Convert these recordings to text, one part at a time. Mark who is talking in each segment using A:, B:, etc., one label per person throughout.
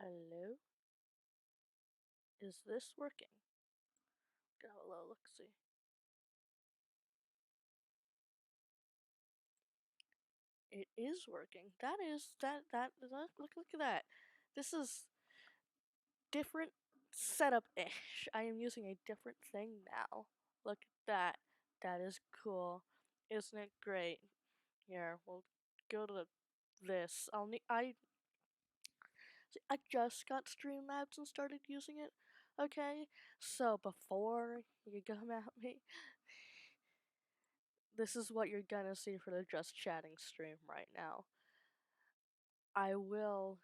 A: Hello? Is this working? Hello, look see. It is working. Look at that. This is different setup-ish. I am using a different thing now. Look at that. That is cool. Isn't it great? Here, we'll go to this. I just got Streamlabs and started using it. Okay? So before you come at me, this is what you're gonna see for the Just Chatting stream right now. I will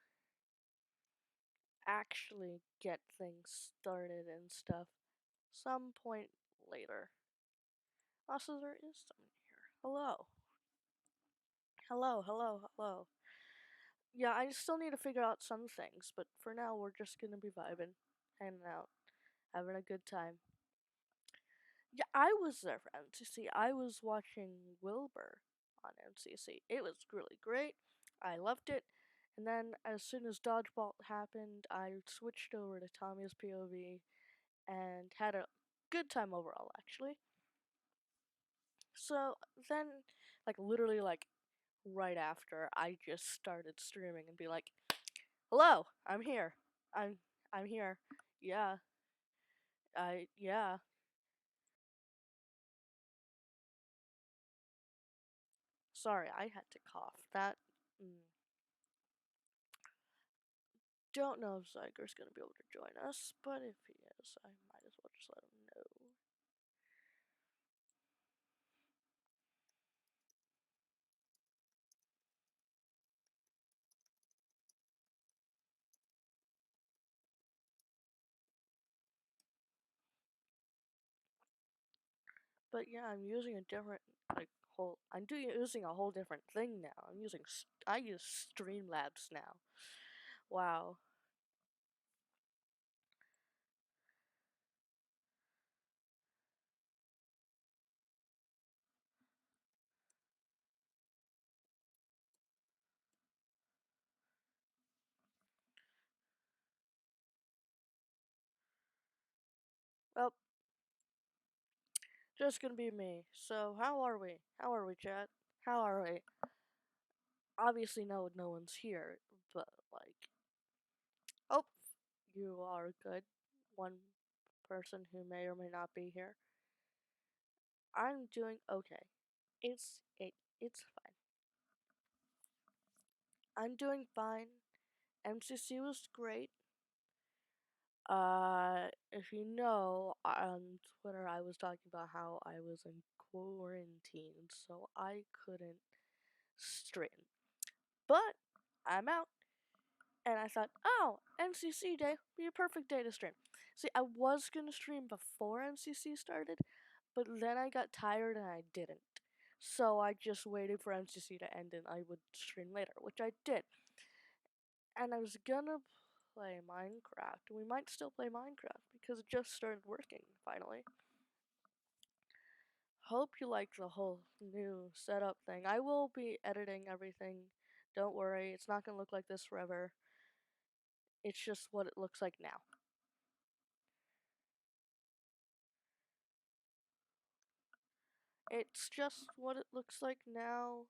A: actually get things started and stuff some point later. Also, there is someone here. Hello. Hello. Yeah, I still need to figure out some things, but for now, we're just gonna be vibing, hanging out, having a good time. Yeah, I was there for NCC. I was watching Wilbur on NCC. It was really great. I loved it. And then as soon as Dodgeball happened, I switched over to Tommy's POV and had a good time overall, actually. So then, literally, right after, I just started streaming and be like, "Hello, I'm here. I'm here. Yeah, yeah." Sorry, I had to cough. Mm, don't know if Zyger's gonna be able to join us, but if he is, I might as well just let him know. But yeah, I'm using a different using a whole different thing now. I use Streamlabs now. Wow. Well, just gonna be me. So how are we? How are we, chat? How are we? Obviously, no one's here, but oh, you are good. One person who may or may not be here. I'm doing okay. It's fine. I'm doing fine. MCC was great. If you know, on Twitter, I was talking about how I was in quarantine, so I couldn't stream. But I'm out, and I thought, oh, MCC day would be a perfect day to stream. See, I was gonna stream before MCC started, but then I got tired and I didn't. So I just waited for MCC to end and I would stream later, which I did. And I was gonna play Minecraft. We might still play Minecraft because it just started working finally. Hope you like the whole new setup thing. I will be editing everything. Don't worry, it's not gonna look like this forever. It's just what it looks like now. It's just what it looks like now.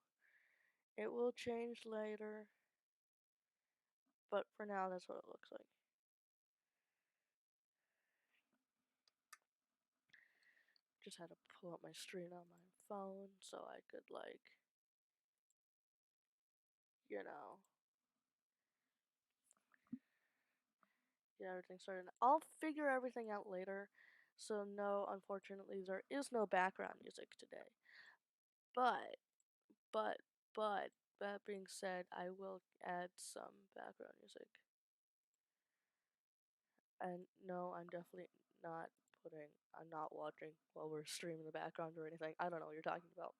A: It will change later. But for now, that's what it looks like. Just had to pull up my screen on my phone so I could, you know, get everything started. I'll figure everything out later. So no, unfortunately, there is no background music today. But, but, but, that being said, I will add some background music. And no, I'm not watching while we're streaming the background or anything. I don't know what you're talking about.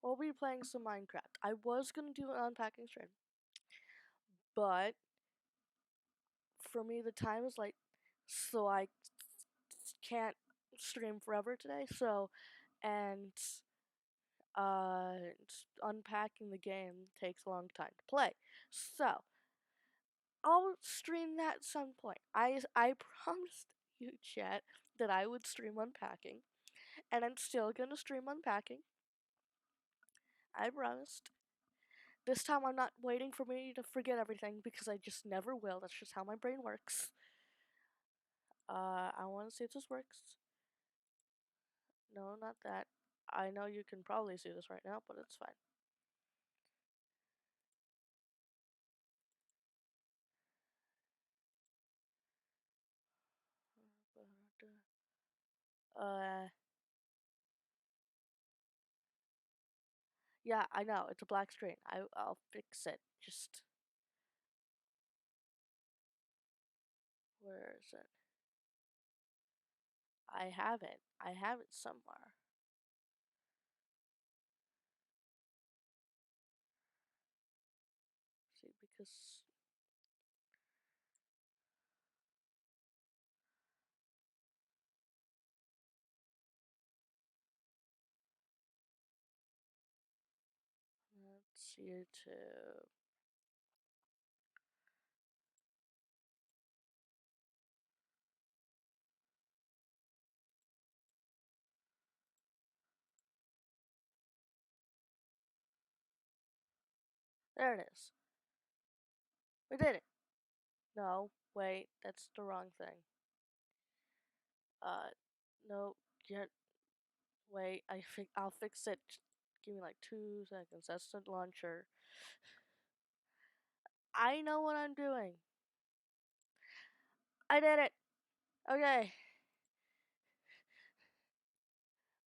A: We'll be playing some Minecraft. I was gonna do an unpacking stream, but for me the time is late, so I can't stream forever today. So, and Unpacking the game takes a long time to play. So, I'll stream that at some point. I promised you, chat, that I would stream unpacking, and I'm still gonna stream unpacking. I promised. This time I'm not waiting for me to forget everything because I just never will. That's just how my brain works. I want to see if this works. No, not that. I know you can probably see this right now, but it's fine. Uh, yeah, I know it's a black screen. I'll fix it. Just where is it? I have it. I have it somewhere. See, because let's YouTube. There it is. We did it. No, wait, that's the wrong thing. Uh, no, get. Wait, I'll fix it. Give me like 2 seconds. That's the launcher. I know what I'm doing. I did it. Okay.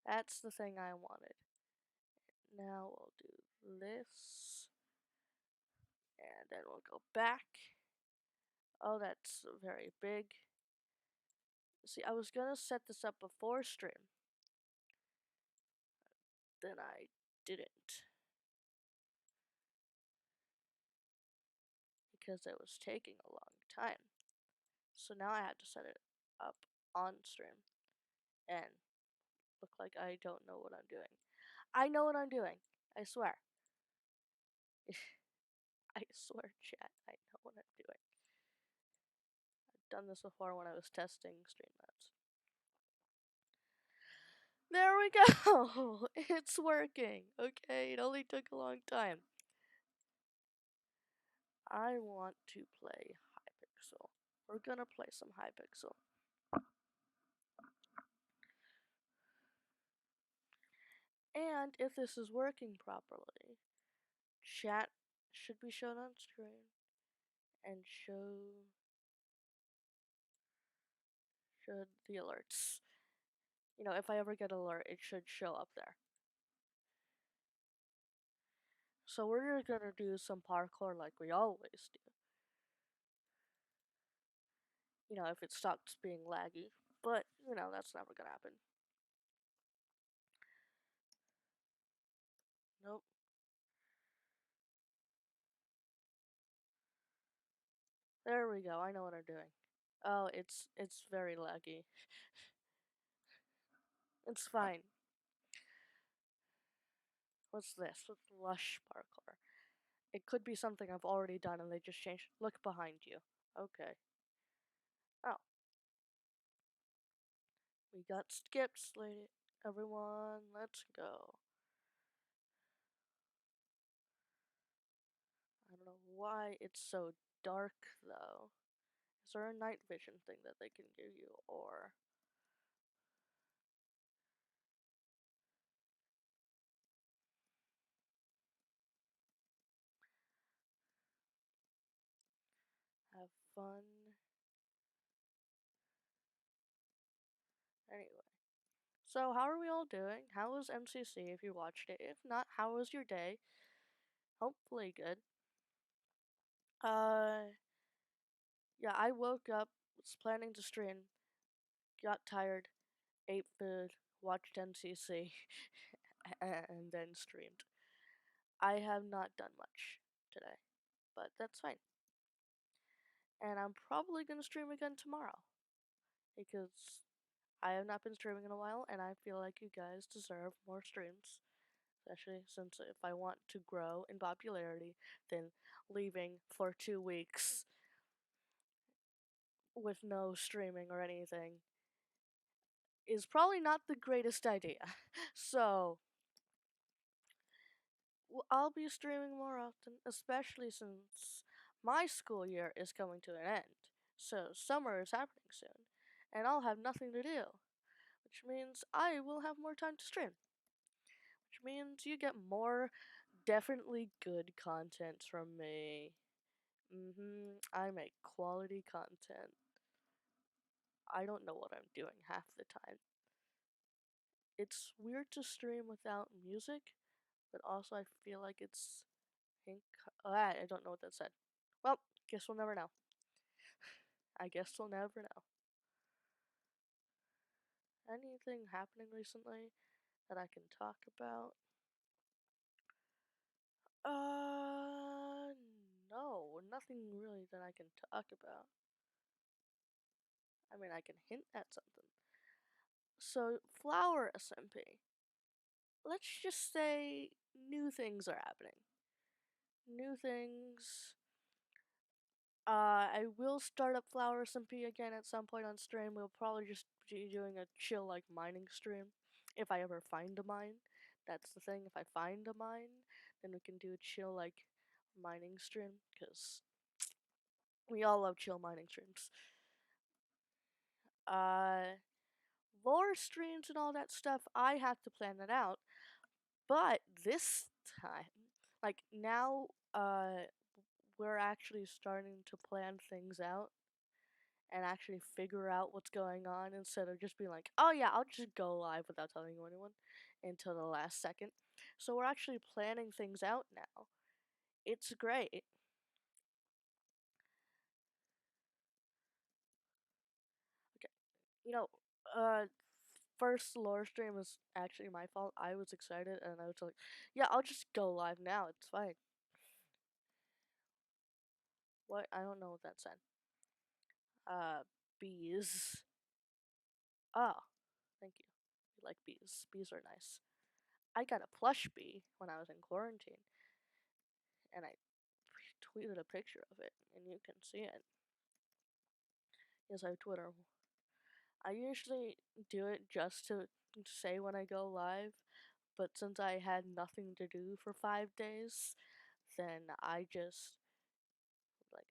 A: That's the thing I wanted. Now we'll do this. And then we'll go back. Oh, that's very big. See, I was gonna set this up before stream. Then I didn't. Because it was taking a long time. So now I had to set it up on stream. And look like I don't know what I'm doing. I know what I'm doing. I swear. I swear, chat. I know what I'm doing. I've done this before when I was testing Streamlabs. There we go! It's working! Okay, it only took a long time. I want to play Hypixel. We're gonna play some Hypixel. And if this is working properly, chat should be shown on screen and should the alerts. You know, if I ever get an alert, it should show up there. So we're gonna do some parkour like we always do. You know, if it stops being laggy. But, you know, that's never gonna happen. Nope. There we go. I know what I'm doing. Oh, it's very laggy. It's fine. What's this? What's lush parkour? It could be something I've already done and they just changed. Look behind you. Okay. Oh. We got skips, lady. Everyone, let's go. I don't know why it's so dark though. Is there a night vision thing that they can give you, or have fun? Anyway, so how are we all doing? How was MCC if you watched it? If not, how was your day? Hopefully good. Yeah, I woke up, was planning to stream, got tired, ate food, watched MCC, and then streamed. I have not done much today, but that's fine. And I'm probably gonna stream again tomorrow because I have not been streaming in a while, and I feel like you guys deserve more streams. especially since if I want to grow in popularity, then leaving for 2 weeks with no streaming or anything is probably not the greatest idea. So, I'll be streaming more often, especially since my school year is coming to an end. So, summer is happening soon, and I'll have nothing to do, which means I will have more time to stream, which means you get more definitely good content from me. I make quality content. I don't know what I'm doing half the time. It's weird to stream without music, but also I feel like it's I don't know what that said. Well, guess we'll never know. I guess we'll never know. Anything happening recently that I can talk about? Uh, no, nothing really that I can talk about. I mean, I can hint at something. So, Flower SMP. Let's just say new things are happening. New things. I will start up Flower SMP again at some point on stream. We'll probably just be doing a chill, like, mining stream. If I ever find a mine. That's the thing. If I find a mine, then we can do a chill, like, mining stream. Because we all love chill mining streams. Uh, Lore streams and all that stuff, I have to plan that out. But this time, like, now, we're actually starting to plan things out and actually figure out what's going on instead of just being like, oh yeah, I'll just go live without telling anyone until the last second. So we're actually planning things out now. It's great. Okay, you know, uh, first lore stream was actually my fault. I was excited and I was like, yeah, I'll just go live now. It's fine. What? I don't know what that said. Bees. Oh, thank you. You like bees. Bees are nice. I got a plush bee when I was in quarantine, and I tweeted a picture of it, and you can see it. Yes, I have Twitter. I usually do it just to say when I go live, but since I had nothing to do for 5 days, then I just like,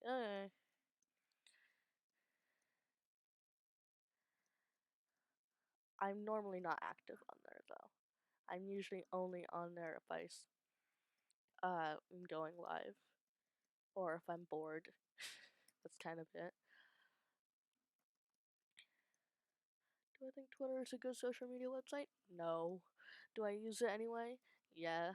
A: I'm normally not active on there though. I'm usually only on there if am going live or if I'm bored. That's kind of it. Do I think Twitter is a good social media website? No. Do I use it anyway? Yeah.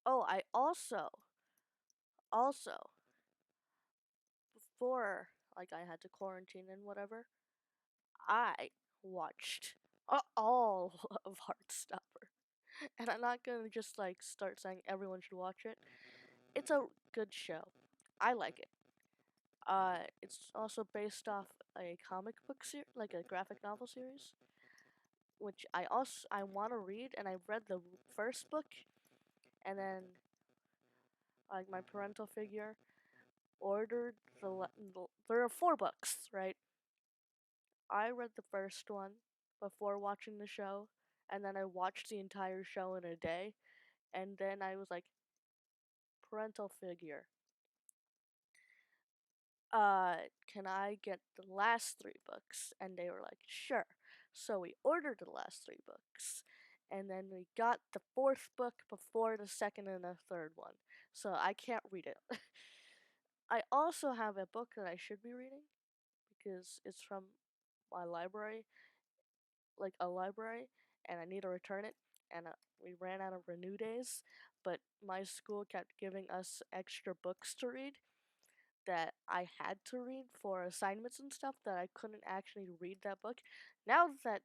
A: Oh, I also, before, like, I had to quarantine and whatever, I watched all of Heartstopper. And I'm not gonna just, like, start saying everyone should watch it. It's a good show. I like it. It's also based off a comic book series, like a graphic novel series, which I want to read, and I read the first book, and then like my parental figure ordered there are 4 books, right? I read the first one before watching the show, and then I watched the entire show in a day, and then I was like, parental figure, uh, can I get the last 3 books? And they were like, sure. So we ordered the last 3 books, and then we got the 4th book before the second and the third one. So I can't read it. I also have a book that I should be reading because it's from my library, like a library, and I need to return it. And we ran out of renew days, but my school kept giving us extra books to read that I had to read for assignments and stuff that I couldn't actually read that book. Now that,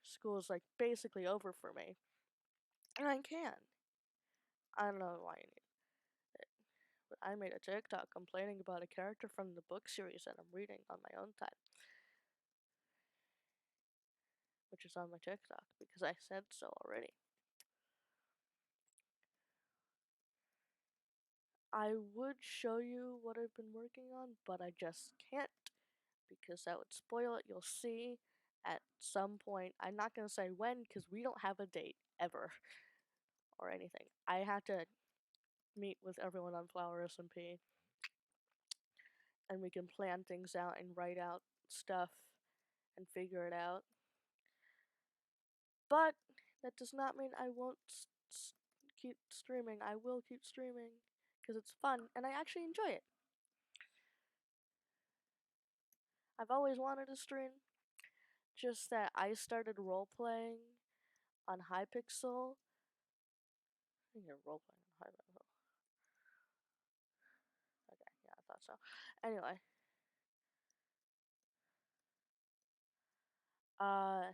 A: school is like basically over for me, and I can. I don't know why I need it. I made a TikTok complaining about a character from the book series that I'm reading on my own time, which is on my TikTok because I said so already. I would show you what I've been working on, but I just can't because that would spoil it. You'll see at some point. I'm not going to say when because we don't have a date ever or anything. I had to meet with everyone on Flower SMP and we can plan things out and write out stuff and figure it out. But that does not mean I won't keep streaming. I will keep streaming because it's fun and I actually enjoy it. I've always wanted to stream, just that I started role playing on Hypixel. I think role playing on Hypixel. Okay, yeah, I thought so. Anyway, uh,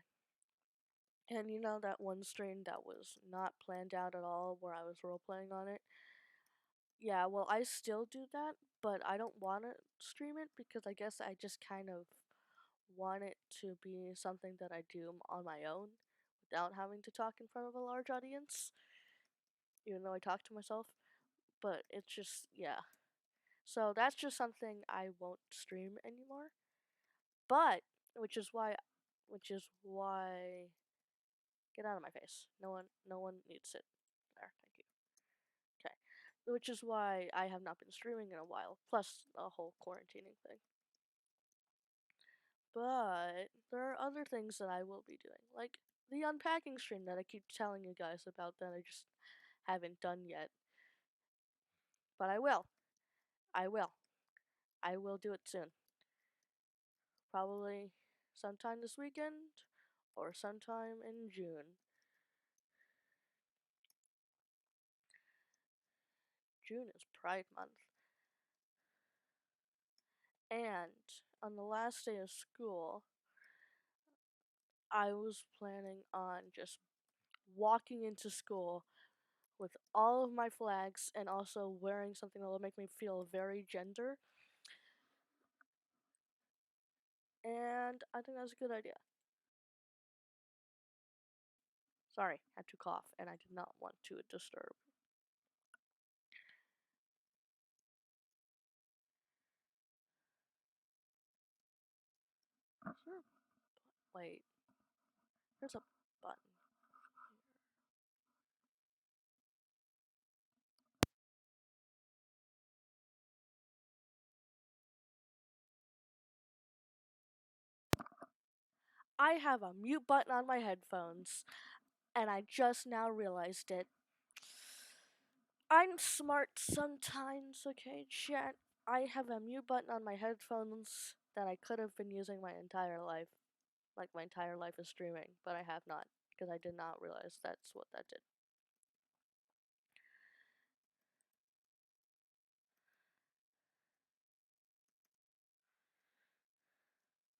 A: and you know that one stream that was not planned out at all where I was role playing on it? Yeah, well, I still do that, but I don't want to stream it because I guess I just kind of want it to be something that I do on my own without having to talk in front of a large audience, even though I talk to myself. But it's just, yeah. So that's just something I won't stream anymore. But, which is why, get out of my face. No one needs it. There, thank you. Okay. Which is why I have not been streaming in a while, plus the whole quarantining thing. But there are other things that I will be doing, like the unpacking stream that I keep telling you guys about that I just haven't done yet. But I will. I will. I will do it soon. Probably sometime this weekend or sometime in June. June is Pride Month. And on the last day of school, I was planning on just walking into school with all of my flags and also wearing something that will make me feel very gender. And I think that's a good idea. Sorry, had to cough, and I did not want to disturb. Sure. Wait, there's a button. I have a mute button on my headphones, and I just now realized it. I'm smart sometimes, okay, chat? I have a mute button on my headphones that I could have been using my entire life. Like, my entire life is streaming, but I have not, because I did not realize that's what that did.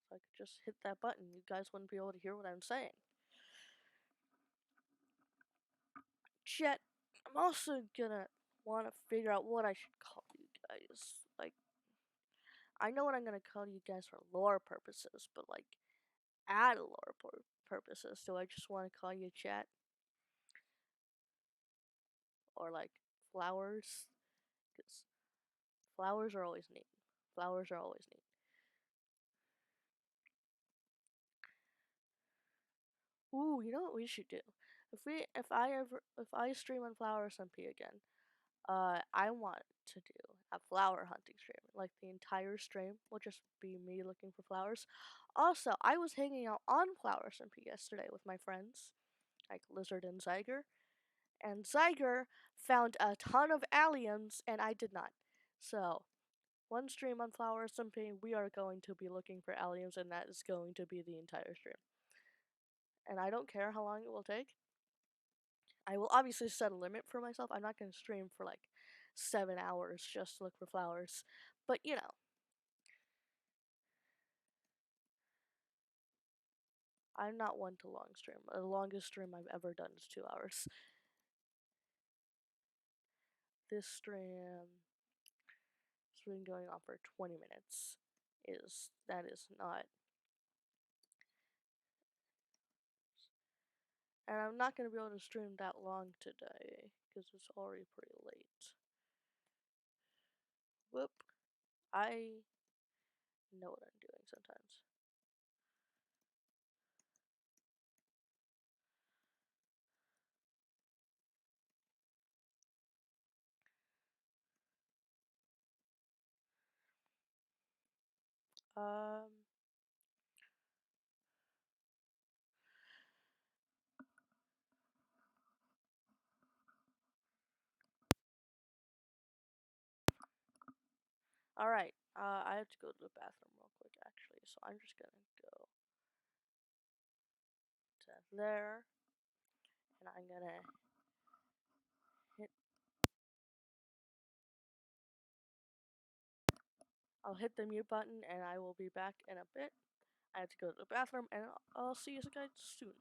A: So I could just hit that button, you guys wouldn't be able to hear what I'm saying. Chat, I'm also gonna want to figure out what I should call you guys. Like, I know what I'm gonna call you guys for lore purposes, but like, add lore purposes, do I just want to call you chat? Or like, flowers? Because flowers are always neat. Flowers are always neat. Ooh, you know what we should do? If I stream on Flower SMP again, I want to do a flower hunting stream. Like the entire stream will just be me looking for flowers. Also, I was hanging out on Flower SMP yesterday with my friends, like Lizard and Zyger, and Zyger found a ton of alliums, and I did not. So, one stream on Flower SMP, we are going to be looking for alliums, and that is going to be the entire stream. And I don't care how long it will take. I will obviously set a limit for myself. I'm not going to stream for like 7 hours just to look for flowers. But you know, I'm not one to long stream. The longest stream I've ever done is 2 hours. This stream stream going on for 20 minutes. That is not. And I'm not going to be able to stream that long today because it's already pretty late. Whoop. I know what I'm doing sometimes. Um, Alright, I have to go to the bathroom real quick actually, so I'm just gonna go to there, and I'm gonna hit, I'll hit the mute button, and I will be back in a bit. I have to go to the bathroom, and I'll see you guys soon.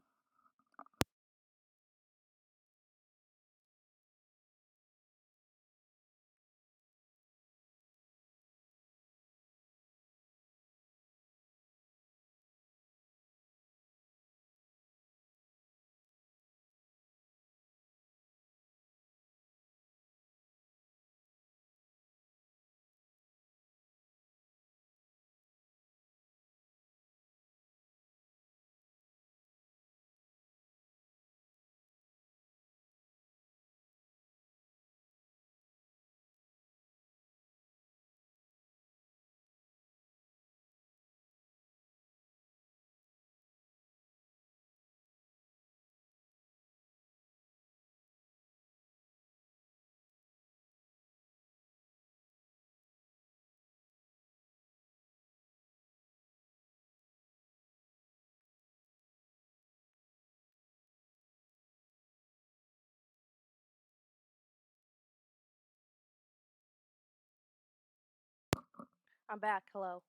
A: I'm back, hello.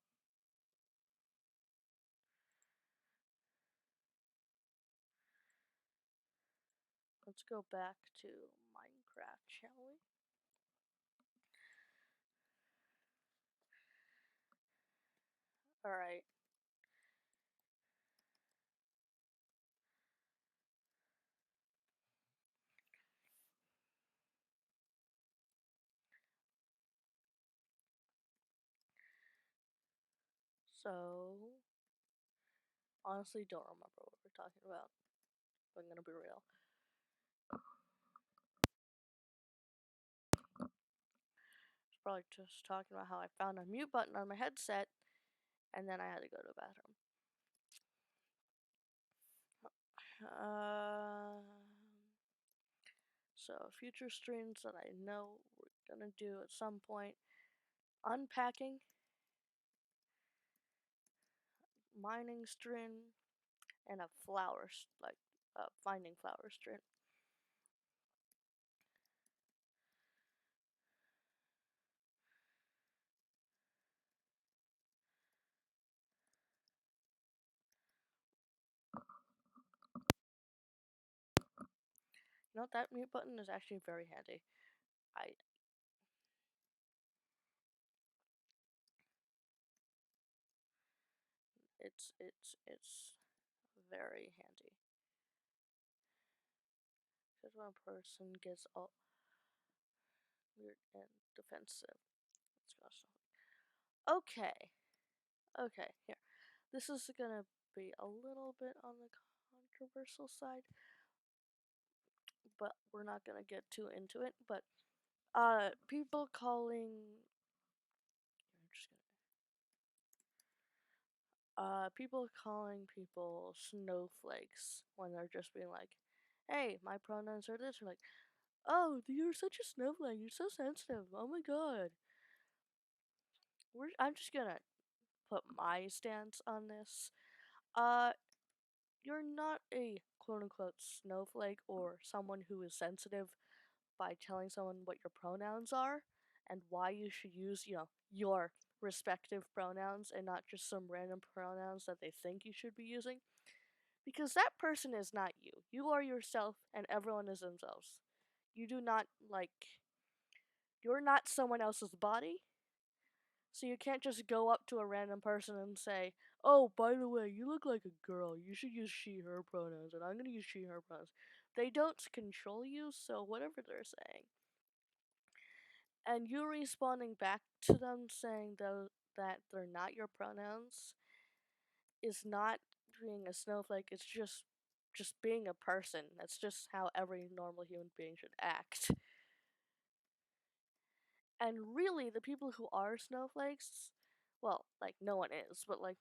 A: Let's go back to Minecraft, shall we? Alright. So, honestly don't remember what we're talking about, if I'm gonna be real. It's probably just talking about how I found a mute button on my headset, and then I had to go to the bathroom. So future streams that I know we're gonna do at some point: unpacking, mining stream, and a finding flower stream. You know what, that mute button is actually very handy. I it's very handy. Because when a person gets all weird and defensive. Let's go. Okay. Okay, here. This is gonna be a little bit on the controversial side, but we're not gonna get too into it. But people calling I'm just gonna people calling people snowflakes when they're just being like, hey, my pronouns are this, or like, oh, you're such a snowflake, you're so sensitive, oh my god. I'm just gonna put my stance on this. Uh you're not a quote unquote snowflake or someone who is sensitive by telling someone what your pronouns are and why you should use, your respective pronouns and not just some random pronouns that they think you should be using. Because that person is not you. You are yourself and everyone is themselves. You do not, you're not someone else's body. So you can't just go up to a random person and say, "Oh, by the way, you look like a girl. You should use she/her pronouns, and I'm gonna use she/her pronouns." They don't control you, so whatever they're saying, and you responding back to them saying that they're not your pronouns is not being a snowflake. It's just being a person. That's just how every normal human being should act. And really, the people who are snowflakes, well, like no one is, but like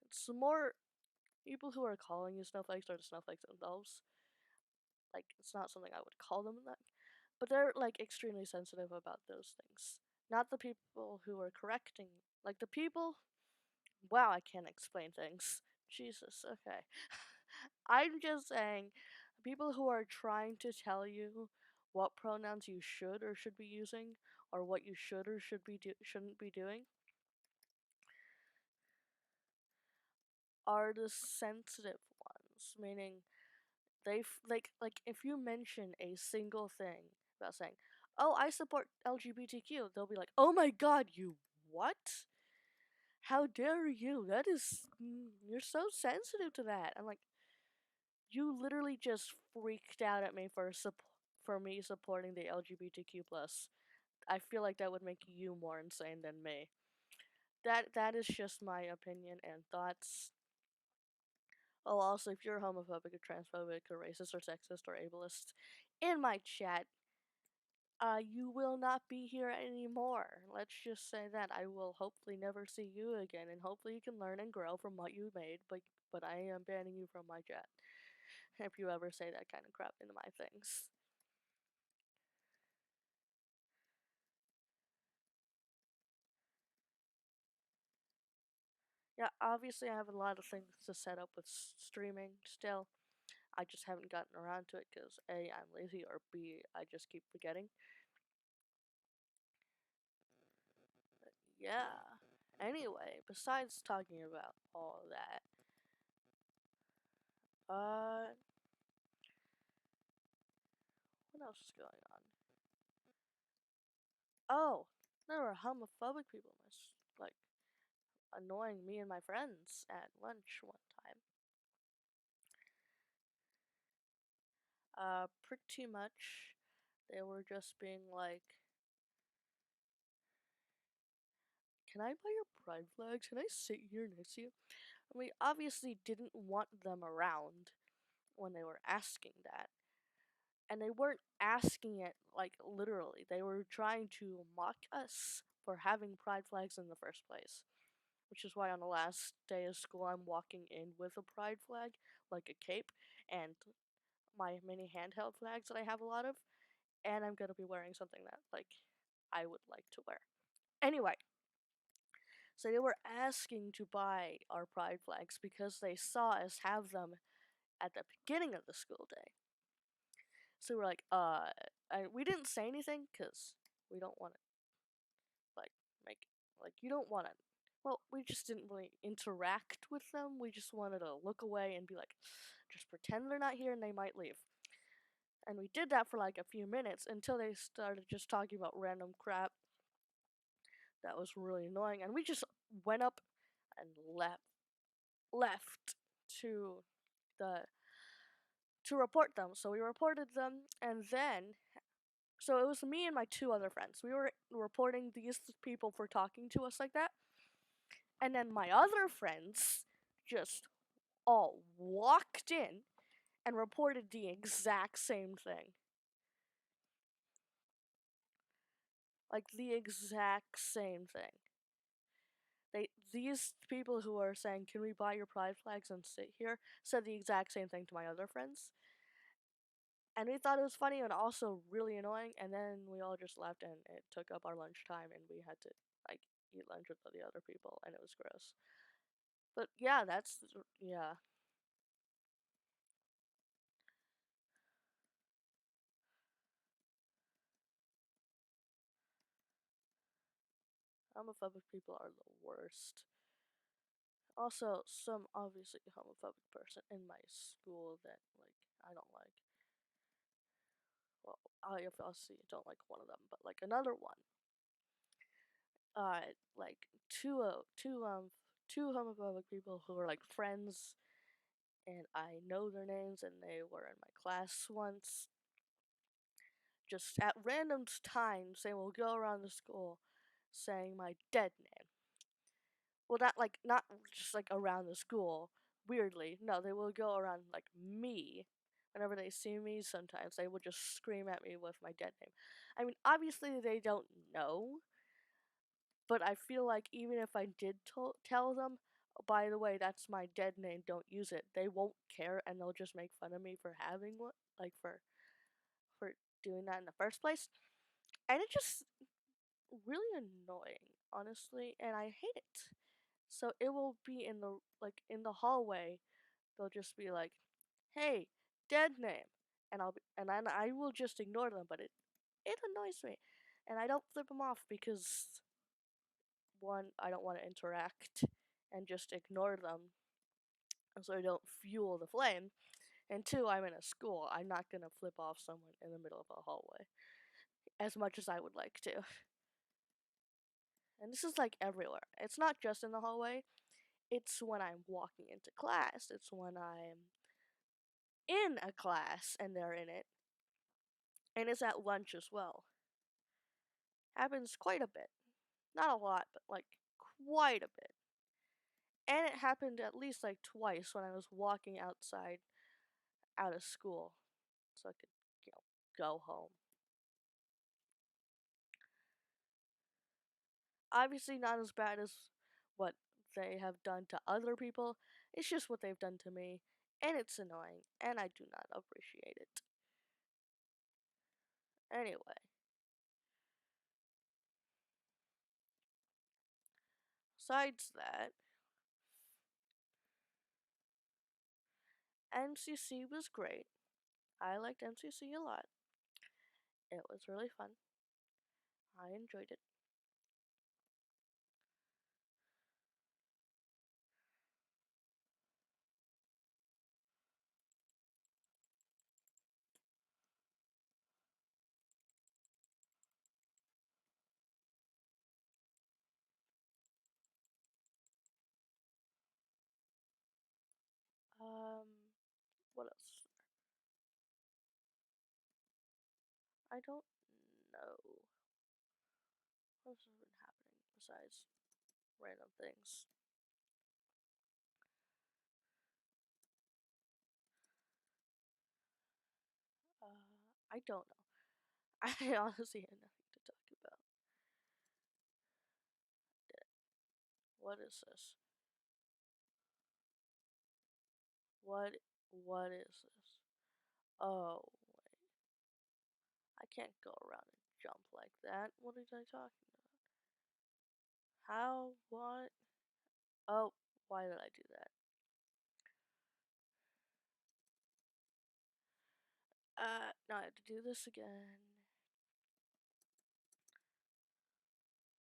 A: it's more people who are calling you snowflakes are the snowflakes themselves. Like it's not something I would call them that, but they're like extremely sensitive about those things. Not the people who are correcting, like the people. Wow, I can't explain things. Jesus, okay. I'm just saying, people who are trying to tell you what pronouns you should or should be using, or what you should or shouldn't be doing, are the sensitive ones. Meaning, like if you mention a single thing about saying, "Oh, I support LGBTQ," they'll be like, "Oh my God, you what? How dare you? That is you're so sensitive to that." I'm like, you literally just freaked out at me for me supporting the LGBTQ plus. I feel like that would make you more insane than me. That is just my opinion and thoughts. Oh, also, if you're homophobic or transphobic or racist or sexist or ableist in my chat, you will not be here anymore. Let's just say that I will hopefully never see you again, and hopefully you can learn and grow from what you made. But I am banning you from my chat if you ever say that kind of crap into my things. Yeah, obviously I have a lot of things to set up with streaming still. I just haven't gotten around to it because A, I'm lazy, or B, I just keep forgetting. But yeah. Anyway, besides talking about all of that, uh, what else is going on? Oh, there were homophobic people like annoying me and my friends at lunch one time. Pretty much, they were just being like, "Can I buy your pride flags? Can I sit here next to you?" And we obviously didn't want them around when they were asking that. And they weren't asking it like literally. They were trying to mock us for having pride flags in the first place. Which is why on the last day of school I'm walking in with a pride flag, like a cape, and my mini handheld flags that I have a lot of, and I'm gonna be wearing something that like I would like to wear. Anyway, so they were asking to buy our pride flags because they saw us have them at the beginning of the school day. So we're like, we didn't say anything because we don't want to like make like you don't want to. Well, we just didn't really interact with them. We just wanted to look away and be like, just pretend they're not here and they might leave. And we did that for like a few minutes until they started just talking about random crap that was really annoying. And we just went up and left to the to report them. So we reported them, and then so it was me and my two other friends. We were reporting these people for talking to us like that, and then my other friends just all walked in and reported the exact same thing. Like the exact same thing. These people who are saying, "Can we buy your pride flags and sit here?" said the exact same thing to my other friends. And we thought it was funny and also really annoying, and then we all just left and it took up our lunchtime and we had to like eat lunch with the other people and it was gross. But yeah, yeah. Homophobic people are the worst. Also, some obviously homophobic person in my school that like I don't like. Well, I obviously don't like one of them, but like another one uh like two uh, two um two homophobic people who were like friends, and I know their names and they were in my class once. Just at random times they will go around the school saying my dead name. Well, not just like around the school. Weirdly, no, they will go around like me. Whenever they see me, sometimes they will just scream at me with my dead name. I mean, obviously they don't know, but I feel like even if I did tell them, "Oh, by the way, that's my dead name, don't use it," they won't care and they'll just make fun of me for having one, like for doing that in the first place. And it's just really annoying, honestly, and I hate it. So it will be in the in the hallway. They'll just be like, "Hey, dead name," and then I will just ignore them. But it annoys me, and I don't flip them off because one, I don't want to interact and just ignore them, so I don't fuel the flame. And two, I'm in a school. I'm not gonna flip off someone in the middle of a hallway as much as I would like to. And this is like everywhere. It's not just in the hallway. It's when I'm walking into class. It's when I'm in a class and they're in it. And it's at lunch as well. Happens quite a bit. Not a lot, but like quite a bit. And it happened at least like twice when I was walking outside out of school so I could, you know, go home. Obviously, not as bad as what they have done to other people. It's just what they've done to me, and it's annoying, and I do not appreciate it. Anyway, besides that, MCC was great. I liked MCC a lot. It was really fun. I enjoyed it. Um, what else? I don't know. What else has been happening besides random things? I don't know. I honestly had nothing to talk about. What is this? What what is this? Oh, I can't go around and jump like that. What are I talking about? How? What? Oh, why did I do that? Now I have to do this again.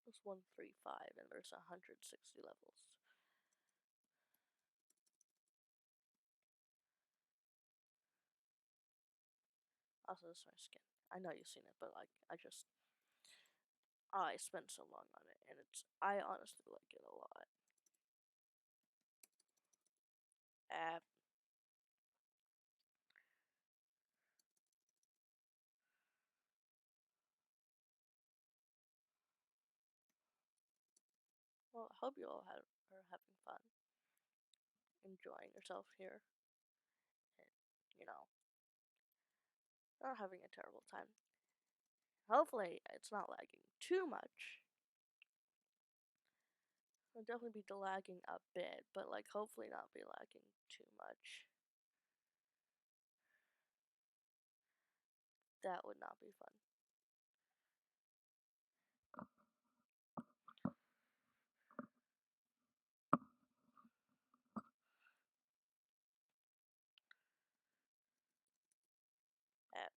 A: It's 135 and there's 160 levels. Also, this is my skin. I know you've seen it, but like, I spent so long on it, and I honestly like it a lot. Uh, well, I hope you all are having fun, enjoying yourself here, and, you know, not having a terrible time. Hopefully, it's not lagging too much. It'll definitely be lagging a bit, but like, hopefully not be lagging too much. That would not be fun. Uh,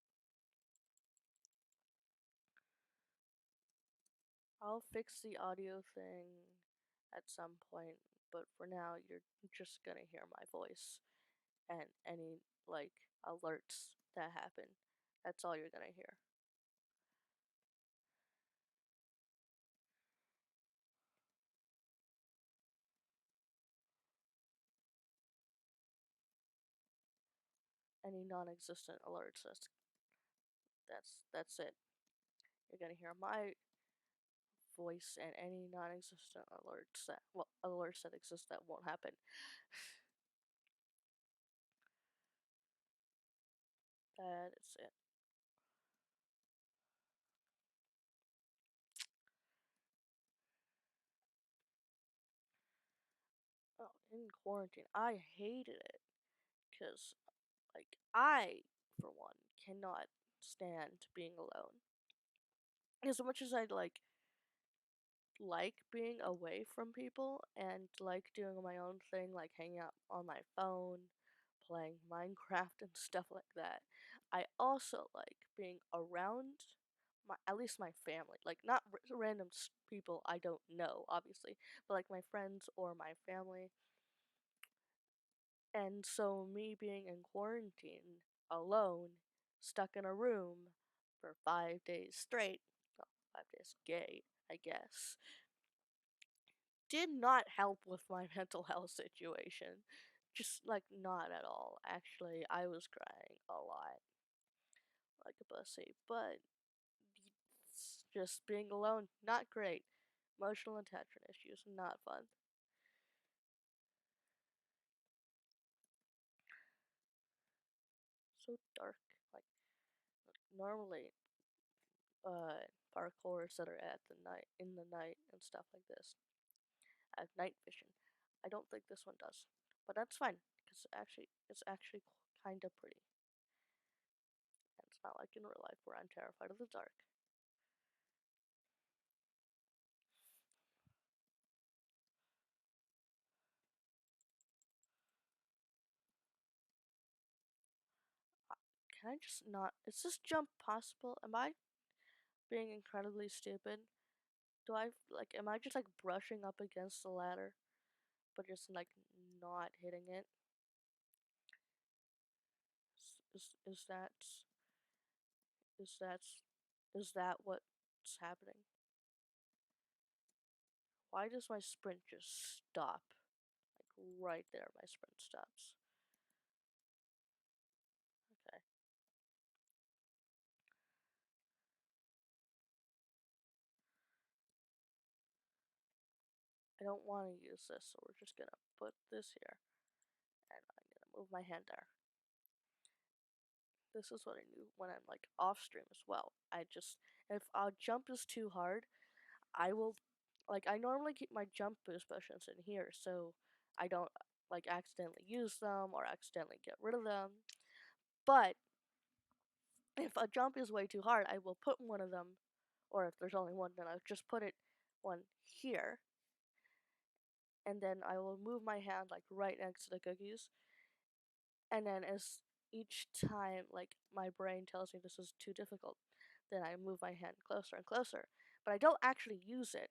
A: I'll fix the audio thing at some point, but for now, you're just gonna hear my voice and any like alerts that happen. That's all you're gonna hear. any non-existent alerts. That's it. You're gonna hear my voice and any non-existent alerts that exist that won't happen. That is it. Oh, in quarantine, I hated it because, like, I, for one, cannot stand being alone. As much as I'd like being away from people and like doing my own thing, like hanging out on my phone, playing Minecraft and stuff like that. I also like being around at least my family, like not random people I don't know, obviously, but like my friends or my family. And so me being in quarantine alone, stuck in a room for 5 days straight, well, 5 days gay, I guess, did not help with my mental health situation. Just like not at all. Actually, I was crying a lot, like a pussy. But just being alone, not great. Emotional attachment issues, not fun. So dark. Like normally, parkours that are at the night in the night and stuff like this. I have night vision. I don't think this one does, but that's fine because it's actually kind of pretty. And it's not like in real life where I'm terrified of the dark. Can I just not? Is this jump possible? Am I being incredibly stupid? Am I just like brushing up against the ladder, but just like not hitting it? Is that is that is that what's happening? Why does my sprint just stop? Like right there, my sprint stops. Okay. I don't want to use this, so we're just gonna put this here, and I'm gonna move my hand there. This is what I do when I'm like off stream as well. If our jump is too hard, I will I normally keep my jump boost potions in here so I don't like accidentally use them or accidentally get rid of them. But if a jump is way too hard, I will put one of them, or if there's only one, then I'll just put it one here, and then I will move my hand like right next to the cookies, and then as each time like my brain tells me this is too difficult, then I move my hand closer and closer. But I don't actually use it.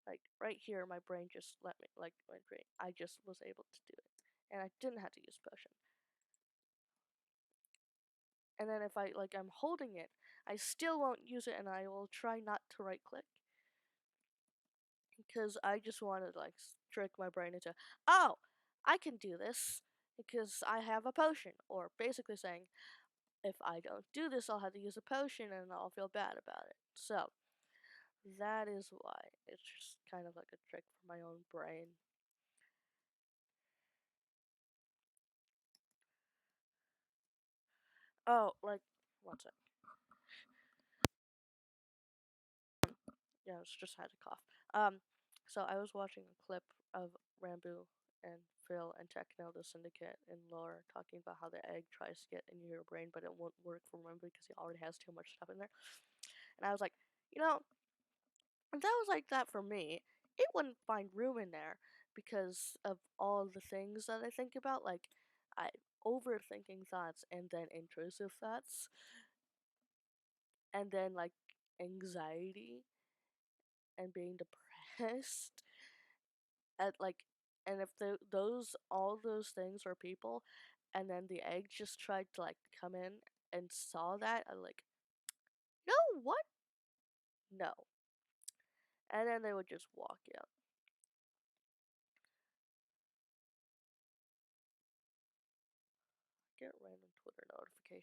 A: Like right here, my brain just let me my brain. I just was able to do it, and I didn't have to use potion. And then if I'm holding it, I still won't use it, and I will try not to right click because I just want to trick my brain into, oh, I can do this because I have a potion, or basically saying if I don't do this, I'll have to use a potion and I'll feel bad about it. So that is why it's just kind of like a trick for my own brain. Oh, like one sec. Yeah, I just had a cough. So I was watching a clip of Rambo and Phil and Techno, the Syndicate, and Lore talking about how the egg tries to get into your brain, but it won't work for Rambo because he already has too much stuff in there. And I was like, you know, if that was like that for me, it wouldn't find room in there because of all the things that I think about, like I overthinking thoughts and then intrusive thoughts, and then like anxiety and being depressed at and if those all those things are people, and then the egg just tried to like come in and saw that, I'm like, no, what? No, and then they would just walk out. Get random Twitter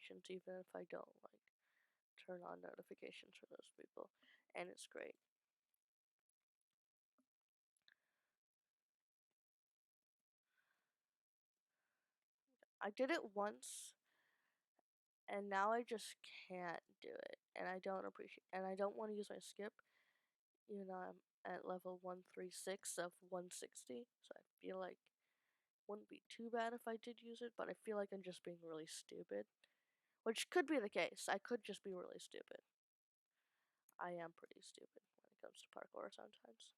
A: notifications even if I don't like turn on notifications for those people, and it's great. I did it once and now I just can't do it, and I don't appreciate, and I don't want to use my skip, even though I'm at level 136 of 160, so I feel like it wouldn't be too bad if I did use it, but I feel like I'm just being really stupid, which could be the case. I could just be really stupid. I am pretty stupid when it comes to parkour sometimes.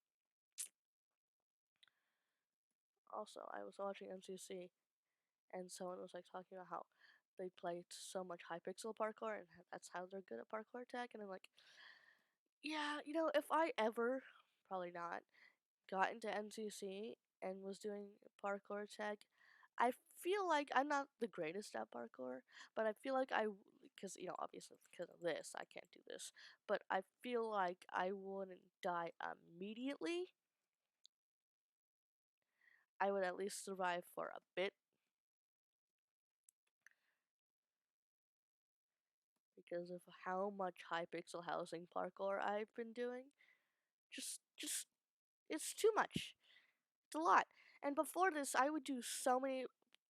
A: Also, I was watching MCC, and someone was like talking about how they play so much Hypixel parkour, and that's how they're good at parkour tech, and I'm like, yeah, if I ever, probably not, got into NCC and was doing parkour tech, I feel like I'm not the greatest at parkour, but I feel like because, obviously because of this, I can't do this, but I feel like I wouldn't die immediately. I would at least survive for a bit, because of how much Hypixel housing parkour I've been doing. Just, it's too much. It's a lot. And before this, I would do so many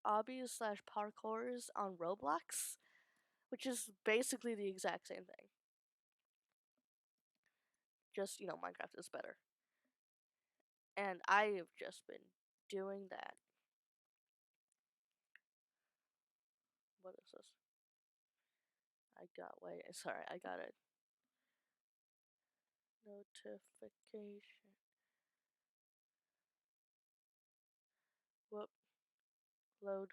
A: obbies slash parkours on Roblox, which is basically the exact same thing. Just, Minecraft is better. And I have just been doing that. What is this? Sorry, I got a notification. Whoop, load.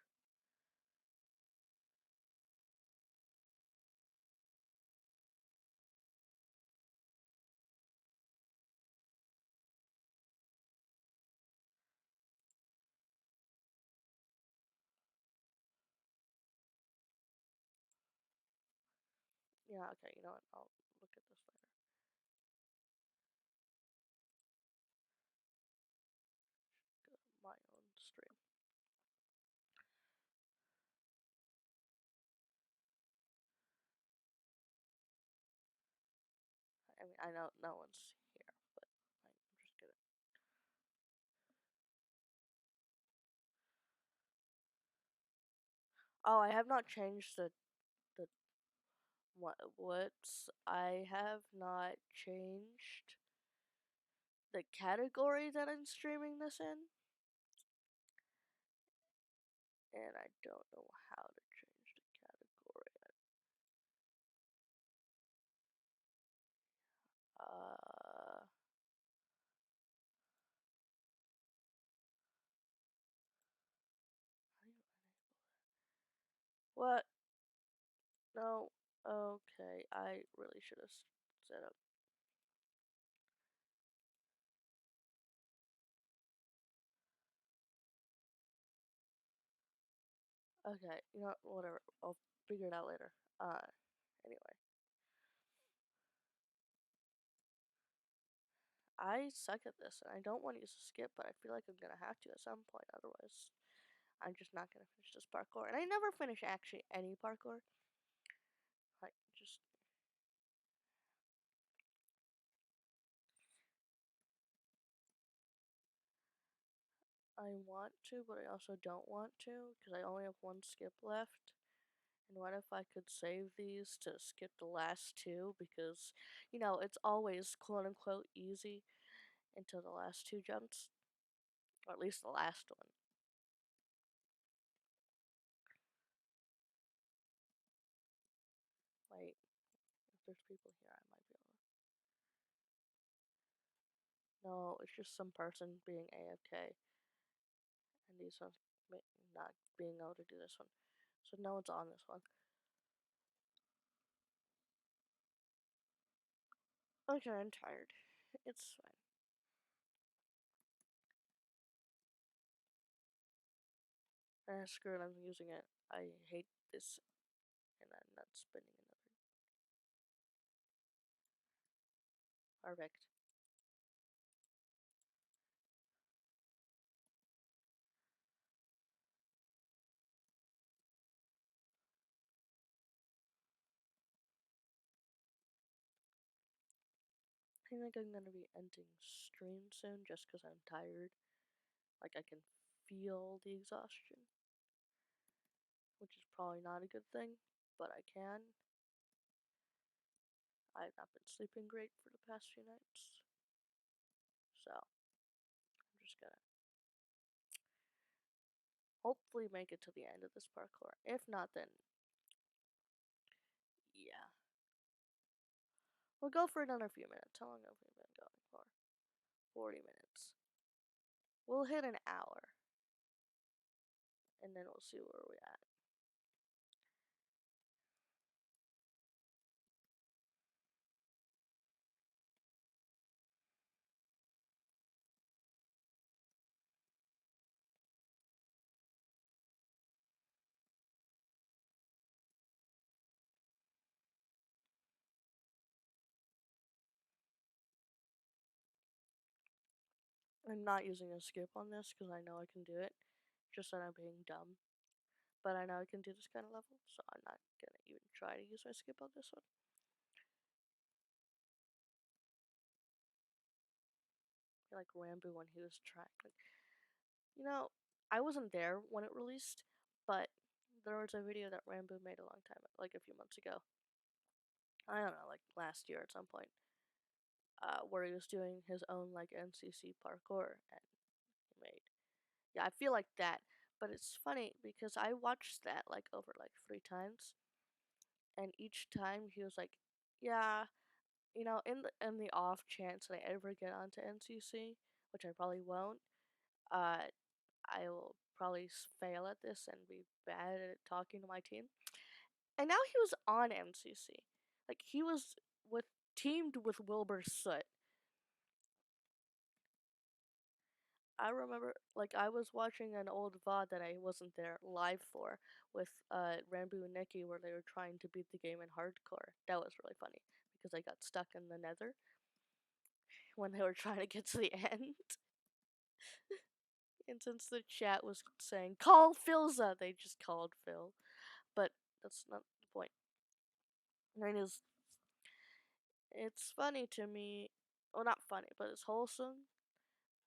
A: Yeah, okay, you know what? I'll look at this later. Go to my own stream. I mean, I know no one's here, but I'm just gonna. Oh, I have not changed the what's I have not changed the category that I'm streaming this in, and I don't know how to change the category. Uh, how do you what? No. Okay, I really should have set up. Okay, whatever. I'll figure it out later. Anyway, I suck at this, and I don't want to use a skip, but I feel like I'm gonna have to at some point. Otherwise, I'm just not gonna finish this parkour. And I never finish actually any parkour. Like, just I want to, but I also don't want to, because I only have one skip left. And what if I could save these to skip the last two? Because, it's always quote unquote easy until the last two jumps. Or at least the last one. Wait, if there's people here, I might be able to. No, it's just some person being AFK. And these ones not being able to do this one. So no one's on this one. Okay, I'm tired. It's fine. Screw it, I'm using it. I hate this, and I'm not spinning another. Perfect. think I'm gonna be ending stream soon just because I'm tired. Like, I can feel the exhaustion, which is probably not a good thing, but I can. I've not been sleeping great for the past few nights, so I'm just gonna hopefully make it to the end of this parkour. If not, then yeah. We'll go for another few minutes. How long have we been going for? 40 minutes. We'll hit an hour, and then we'll see where we're at. I'm not using a skip on this because I know I can do it. Just that I'm being dumb. But I know I can do this kind of level, so I'm not gonna even try to use my skip on this one. Like Rambo when he was trying. Like, I wasn't there when it released, but there was a video that Rambo made a long time, like a few months ago. I don't know, like last year at some point, where he was doing his own like NCC parkour, and he made. Yeah, I feel like that, but it's funny because I watched that like over like 3 times, and each time he was like, "Yeah, in the off chance that I ever get onto NCC, which I probably won't, uh, I will probably fail at this and be bad at talking to my team." And now he was on NCC, like he was with teamed with Wilbur Soot. I remember, like, I was watching an old VOD that I wasn't there live for with Rambo and Nikki, where they were trying to beat the game in hardcore. That was really funny because I got stuck in the Nether when they were trying to get to the end. And since the chat was saying "call Philza," they just called Phil, but that's not the point. The point is, it's funny to me. Well, not funny, but it's wholesome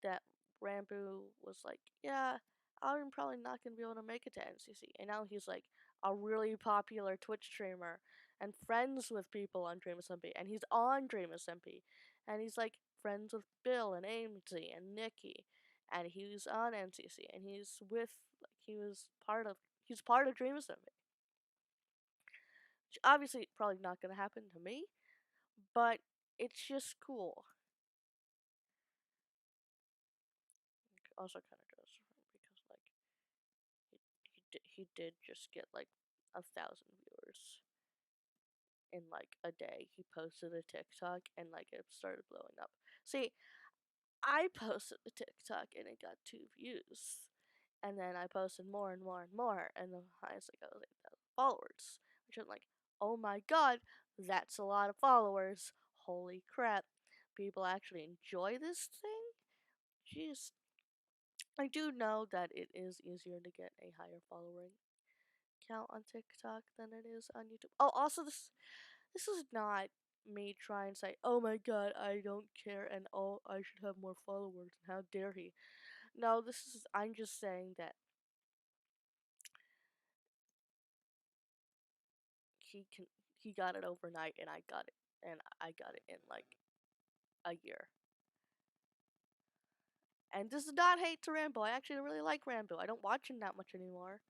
A: that Rambo was like, "Yeah, I'm probably not gonna be able to make it to NCC," and now he's like a really popular Twitch streamer and friends with people on DreamSMP, and he's on DreamSMP, and he's like friends with Bill and AMZ and Nikki, and he's on NCC, and he's part of DreamSMP. Which obviously probably not gonna happen to me, but it's just cool. Also, kind of does because like he did just get like 1,000 viewers in like a day. He posted a TikTok and like it started blowing up. See, I posted the TikTok and it got 2 views, and then I posted more and more and more, and the highest I got was 8,000 followers. Which I'm like, oh my god, that's a lot of followers. Holy crap, people actually enjoy this thing. Jeez, I do know that it is easier to get a higher following count on TikTok than it is on YouTube. Oh, also this is not me trying to say, "Oh my god, I don't care and oh, I should have more followers and how dare he." No, I'm just saying that he can he got it overnight and I got it in like a year. And this is not hate to Rambo. I actually really like Rambo. I don't watch him that much anymore.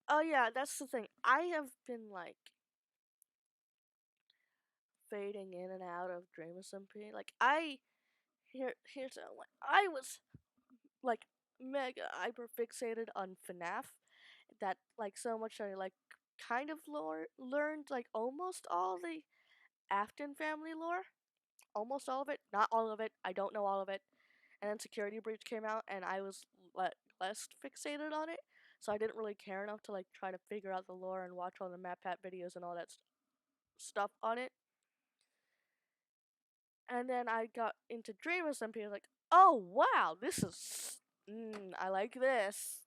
A: Oh yeah, that's the thing. I have been like fading in and out of Dreamers MP. Like here's when I was like mega hyper fixated on FNAF, that like so much I like kind of learned like almost all the Afton family lore, almost all of it, not all of it. I don't know all of it. And then Security Breach came out, and I was less fixated on it, so I didn't really care enough to like try to figure out the lore and watch all the MatPat videos and all that stuff on it. And then I got into Dreamers and people like, oh wow, I like this.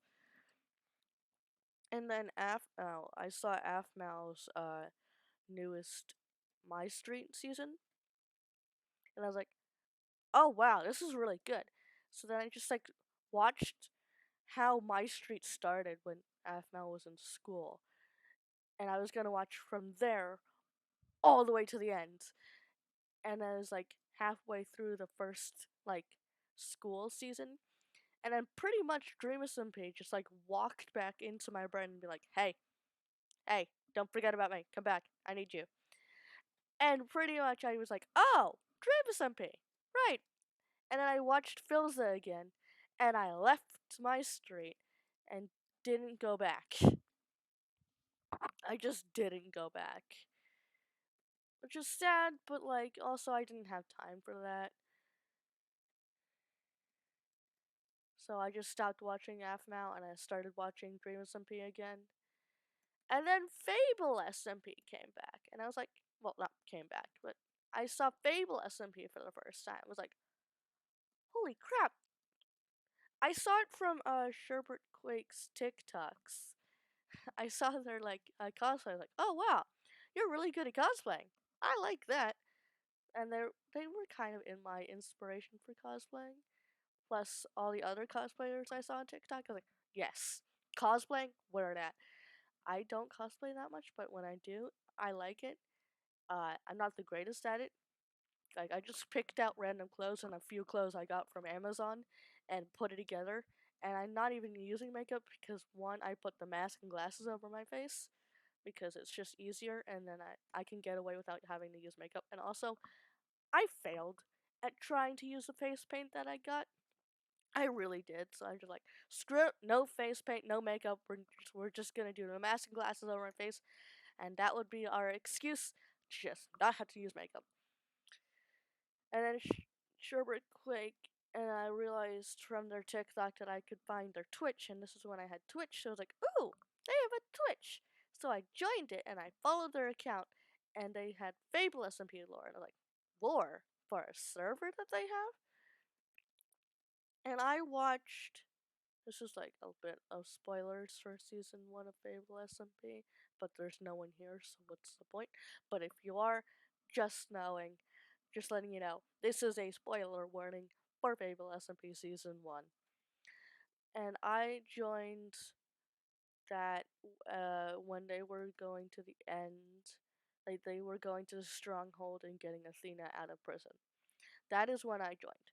A: And then I saw Afmal's newest My Street season, and I was like, oh wow, this is really good. So then I just like watched how my street started when AFML was in school, and I was gonna watch from there all the way to the end. And I was like halfway through the first like school season, and then pretty much Dream SMP just like walked back into my brain and be like, "Hey, hey, don't forget about me. Come back. I need you." And pretty much I was like, "Oh, Dream SMP, right?" And then I watched Philza again, and I left my street and didn't go back. I just didn't go back. Which is sad, but like also I didn't have time for that. So I just stopped watching AFMAL and I started watching Dream SMP again. And then Fable SMP came back. And I was like, well, not came back, but I saw Fable SMP for the first time. I was like, holy crap. I saw it from Sherbert Quake's TikToks. I saw their like cosplay. I was like, oh wow, you're really good at cosplaying. I like that. And they were kind of in my inspiration for cosplaying. Plus all the other cosplayers I saw on TikTok. I was like, yes, cosplaying, where it at? I don't cosplay that much, but when I do, I like it. I'm not the greatest at it. Like I just picked out random clothes and a few clothes I got from Amazon and put it together. And I'm not even using makeup because one, I put the mask and glasses over my face because it's just easier, and then I can get away without having to use makeup. And also, I failed at trying to use the face paint that I got. I really did. So I'm just like, screw it, no face paint, no makeup. We're just gonna do the mask and glasses over my face, and that would be our excuse to just not have to use makeup. And then Sherbert Quake, and I realized from their TikTok that I could find their Twitch, and this is when I had Twitch. So I was like, ooh, they have a Twitch. So I joined it and I followed their account, and they had Fable SMP lore, and I was like, lore for a server that they have. And I watched. This is like a bit of spoilers for season 1 of Fable SMP, but there's no one here, so what's the point? But if you are just knowing, just letting you know, this is a spoiler warning for Fable SMP season 1. And I joined that when they were going to the end, like they were going to the stronghold and getting Athena out of prison. That is when I joined.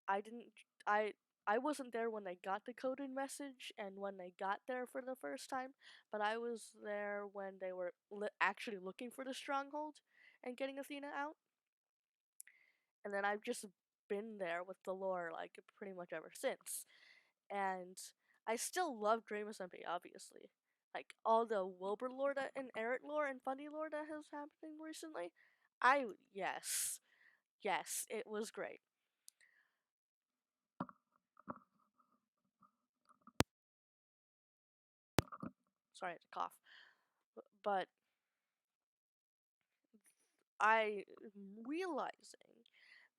A: I didn't I I wasn't there when they got the coded message and when they got there for the first time, but I was there when they were actually looking for the stronghold and getting Athena out. And then I've just been there with the lore like pretty much ever since. And I still love Dream SMP, obviously. Like all the Wilbur lore and Eric lore and Funny lore that has happened recently. Yes. Yes, it was great. Sorry, I had to cough. But I am realizing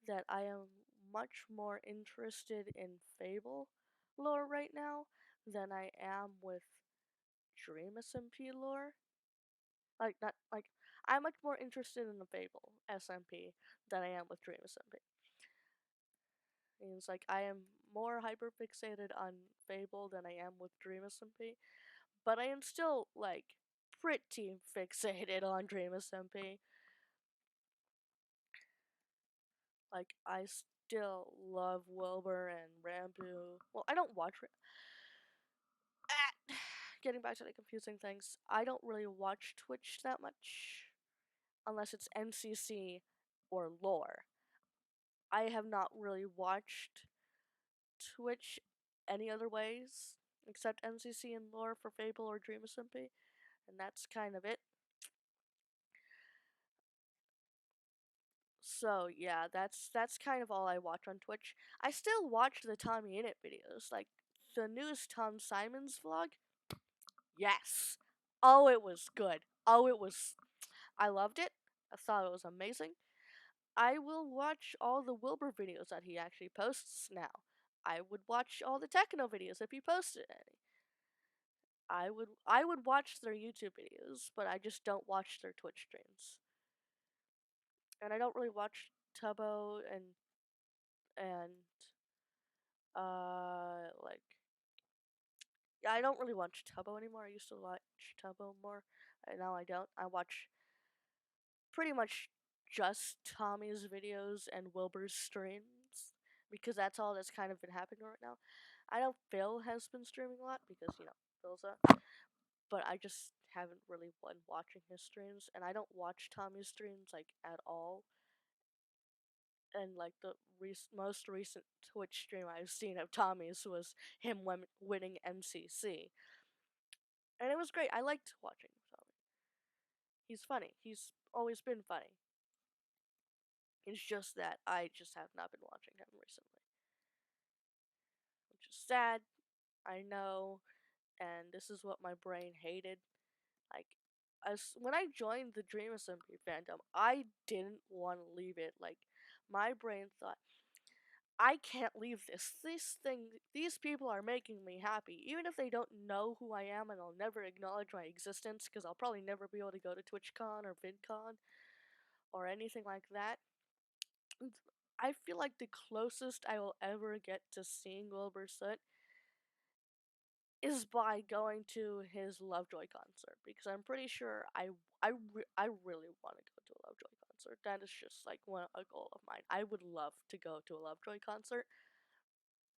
A: that I am much more interested in Fable lore right now than I am with Dream SMP lore. Like not like I'm much more interested in the Fable SMP than I am with Dream SMP. It's like I am more hyper fixated on Fable than I am with Dream SMP, but I am still like pretty fixated on Dream SMP. Like I still love Wilbur and Rambo. Well, I don't watch. Getting back to the confusing things, I don't really watch Twitch that much unless it's NCC or lore. I have not really watched Twitch any other ways except NCC and lore for Fable or Dream SMP, and that's kind of it. So yeah, that's kind of all I watch on Twitch. I still watch the Tommy Innit videos, like the newest Tom Simons vlog. Yes. Oh, it was good. Oh, it was. I loved it. I thought it was amazing. I will watch all the Wilbur videos that he actually posts now. I would watch all the Techno videos if he posted any. I would watch their YouTube videos, but I just don't watch their Twitch streams. And I don't really watch Tubbo and like yeah, I don't really watch Tubbo anymore. I used to watch Tubbo more. Now I don't. I watch pretty much just Tommy's videos and Wilbur's streams because that's all that's kind of been happening right now. I know Phil has been streaming a lot because Phil's but I just haven't really been watching his streams, and I don't watch Tommy's streams like at all. And like the most recent Twitch stream I've seen of Tommy's was him winning MCC, and it was great. I liked watching Tommy. He's funny. He's always been funny. It's just that I just have not been watching him recently, which is sad. I know, and this is what my brain hated. Like, when I joined the Dream Assembly fandom, I didn't want to leave it. Like, my brain thought, I can't leave this. These people are making me happy. Even if they don't know who I am and they'll never acknowledge my existence, because I'll probably never be able to go to TwitchCon or VidCon or anything like that. I feel like the closest I will ever get to seeing Wilbur Soot is by going to his Lovejoy concert, because I'm pretty sure I really want to go to a Lovejoy concert. That is just like a goal of mine. I would love to go to a Lovejoy concert.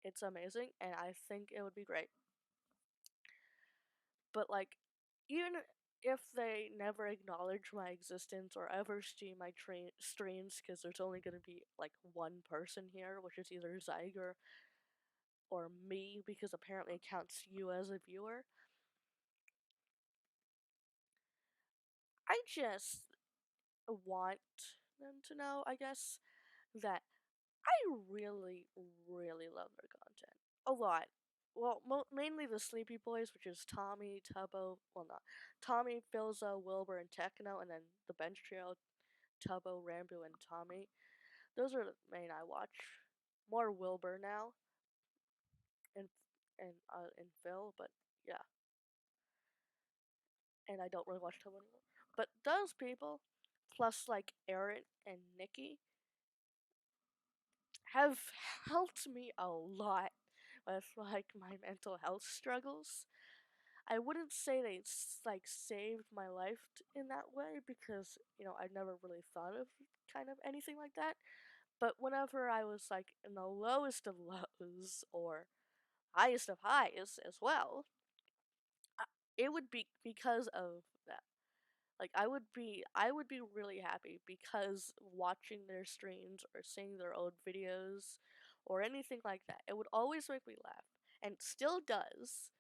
A: It's amazing, and I think it would be great. But like, even if they never acknowledge my existence or ever stream my streams, because there's only gonna be like one person here, which is either Zyger or me, because apparently it counts you as a viewer. I just want them to know, I guess, that I really, really love their content. A lot. Well, mainly the Sleepy Boys, which is Tommy, Tubbo, well, not Tommy, Philza, Wilbur, and Techno, and then the bench trio, Tubbo, Rambo, and Tommy. Those are the main I watch. More Wilbur now, and and Phil, but yeah, and I don't really watch Tubbo anymore. But those people, plus like Aaron and Nikki, have helped me a lot with like my mental health struggles. I wouldn't say they like saved my life in that way because I never really thought of kind of anything like that. But whenever I was like in the lowest of lows or highest of highs as well, it would be because of that. Like I would be really happy because watching their streams or seeing their old videos or anything like that. It would always make me laugh and still does.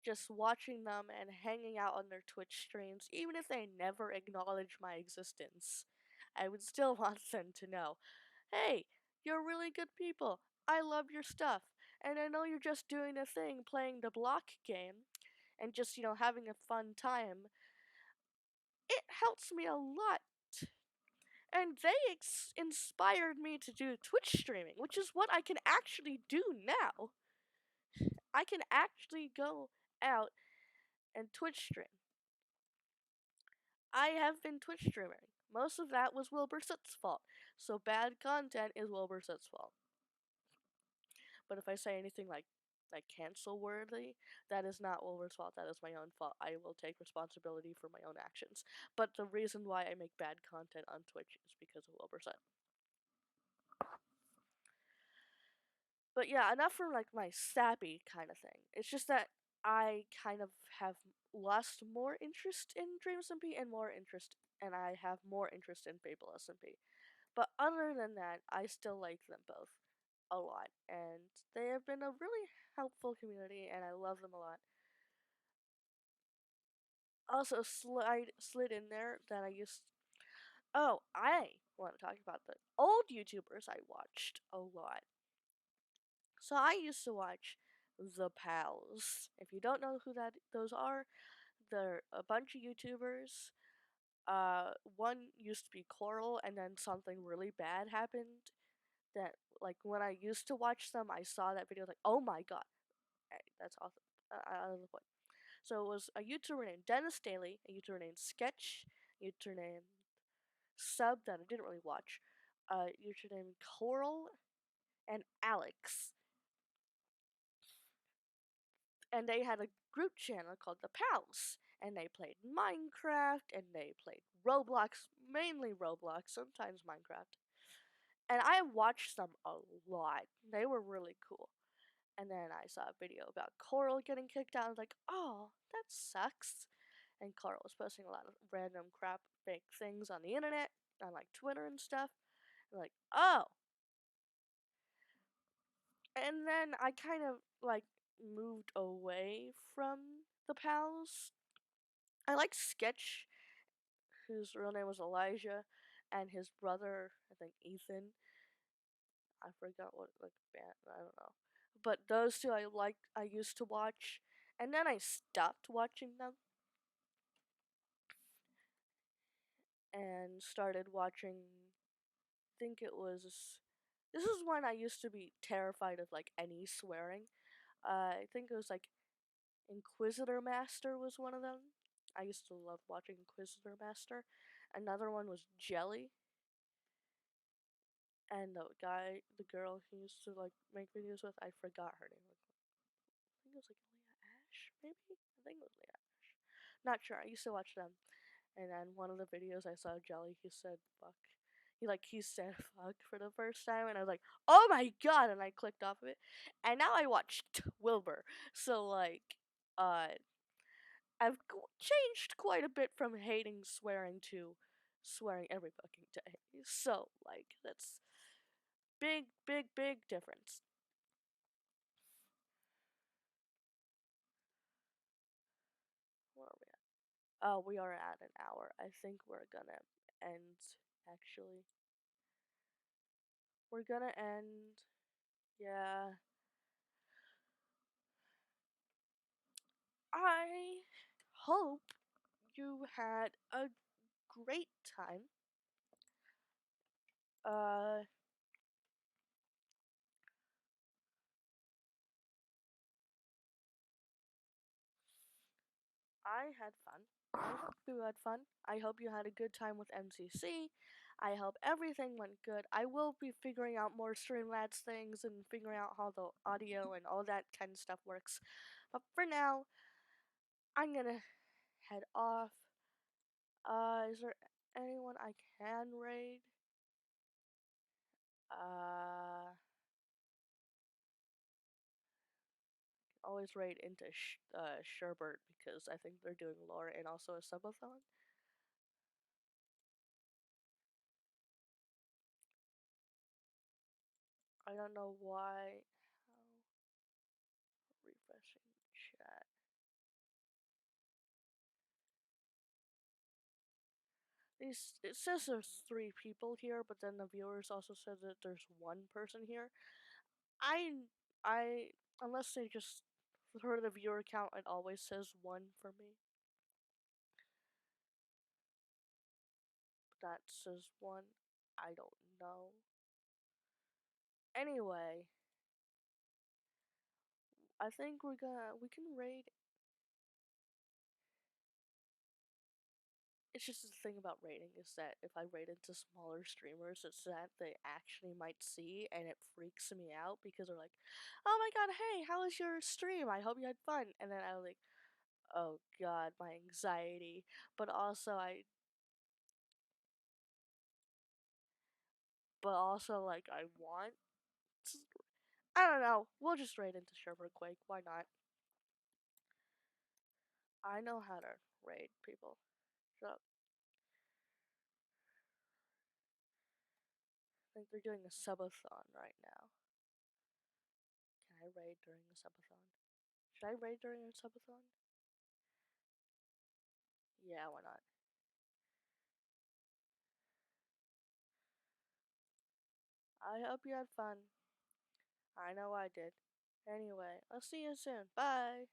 A: Just watching them and hanging out on their Twitch streams, even if they never acknowledge my existence, I would still want them to know, hey, you're really good people. I love your stuff. And I know you're just doing a thing playing the block game and just, having a fun time. It helps me a lot. And they inspired me to do Twitch streaming, which is what I can actually do now. I can actually go out and Twitch stream. I have been Twitch streaming. Most of that was Wilbur Soot's fault. So bad content is Wilbur Soot's fault. But if I say anything like cancel worthy, that is not Wilbur's fault. That is my own fault. I will take responsibility for my own actions. But the reason why I make bad content on Twitch is because of Wilbur Soot. But yeah, enough from like my sappy kind of thing. It's just that I kind of have lost more interest in Dream SMP and I have more interest in Fable SMP. But other than that, I still like them both a lot, and they have been a really helpful community, and I love them a lot. Also, slid in there that I used. Oh, I want to talk about the old YouTubers I watched a lot. So I used to watch the Pals. If you don't know who those are, they're a bunch of YouTubers. One used to be Coral, and then something really bad happened. That like when I used to watch them, I saw that video like, oh my god, that's awesome. Out of the point. So it was a YouTuber named Dennis Daly, a YouTuber named Sketch, a YouTuber named Sub that I didn't really watch, username Coral and Alex, and they had a group channel called the Pals, and they played Minecraft and they played Roblox, mainly Roblox, sometimes Minecraft. And I watched them a lot. They were really cool. And then I saw a video about Coral getting kicked out. I was like, oh, that sucks. And Coral was posting a lot of random crap, fake things on the internet, on like Twitter and stuff. I'm like, oh. And then I kind of like moved away from the Pals. I like Sketch, whose real name was Elijah, and his brother, I think Ethan. I forgot what like band, I don't know. But those two I liked, I used to watch, and then I stopped watching them and started watching. I think it was. This is when I used to be terrified of like any swearing. I think it was like Inquisitor Master was one of them. I used to love watching Inquisitor Master. Another one was Jelly, and the girl he used to like make videos with, I forgot her name. I think it was like Leah Ash, maybe. I think it was Leah Ash. Not sure. I used to watch them, and then one of the videos I saw Jelly, he said fuck. He said fuck for the first time, and I was like, oh my god, and I clicked off of it, and now I watched Wilbur. So uh, changed quite a bit from hating swearing to swearing every fucking day. So that's big, big, big difference. Where are we at? Oh, we are at an hour. I think we're gonna end. Actually, we're gonna end. Yeah. I hope you had a great time. Uh, I had fun. I hope you had fun. I hope you had a good time with MCC. I hope everything went good. I will be figuring out more Streamlabs things and figuring out how the audio and all that kind of stuff works. But for now, I'm gonna head off. Is there anyone I can raid? Always raid into Sherbert because I think they're doing lore and also a subathon. I don't know why. How refreshing chat. It says there's 3 people here, but then the viewers also said that there's 1 person here. I I unless they just for the viewer count, it always says 1 for me. But that says 1. I don't know. Anyway, I think we can raid. It's just the thing about rating is that if I rate into smaller streamers, it's that they actually might see, and it freaks me out because they're like, "Oh my god, hey, how was your stream? I hope you had fun." And then I was like, "Oh god, my anxiety." But also I want. I don't know. We'll just rate into Sherbert Quake. Why not? I know how to raid people. Shut up. I think they're doing a subathon right now. Can I raid during the subathon? Should I raid during a subathon? Yeah, why not? I hope you had fun. I know I did. Anyway, I'll see you soon. Bye.